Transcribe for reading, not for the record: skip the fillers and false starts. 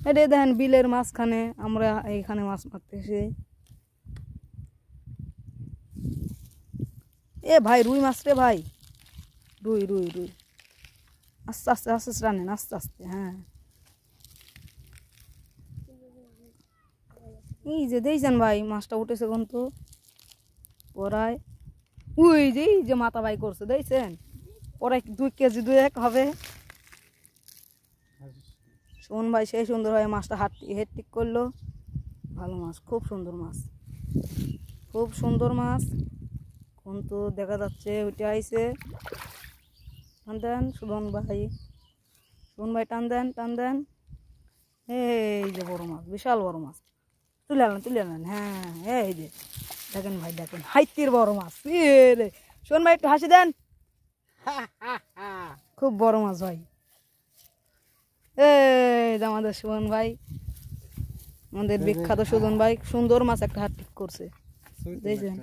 এটা দেখেন বিলের মাঝখানে আমরা এইখানে মাছ মারতেছি। এ ভাই রুই মাছ রে ভাই, রুই রুই রুই। আস্তে আস্তে আস্তে আস্তে টানেন, আস্তে আস্তে। হ্যাঁ এই যে দেখছেন ভাই মাছটা উঠেছে কিন্তু পরায় ওই যে এই যে মাথা ভাই করছে দেখছেন, পরে 2 কেজি 2 হবে। সুমন ভাই সেই সুন্দর হয় মাছটা হেড ঠিক করলো। ভালো মাছ, খুব সুন্দর মাছ, খুব সুন্দর মাছ। কিন্তু দেখা যাচ্ছে ওইটা আইছে। টান দেন সুমন ভাই, সুমন ভাই টান দেন টান দেন। এই যে বড় মাছ, বিশাল বড় মাছ, তুলে আনেন তুলে আনেন। হ্যাঁ এই যে দেখেন ভাই, দেখেন হাইতির বড় মাছ রে। সুমন ভাই একটু হাসি দেন। খুব বড় মাছ ভাই। এই যে আমাদের সুমন ভাই, আমাদের বিখ্যাত সুমন ভাই সুন্দর মাছ একটা হাত ঠিক করছে দেখছেন।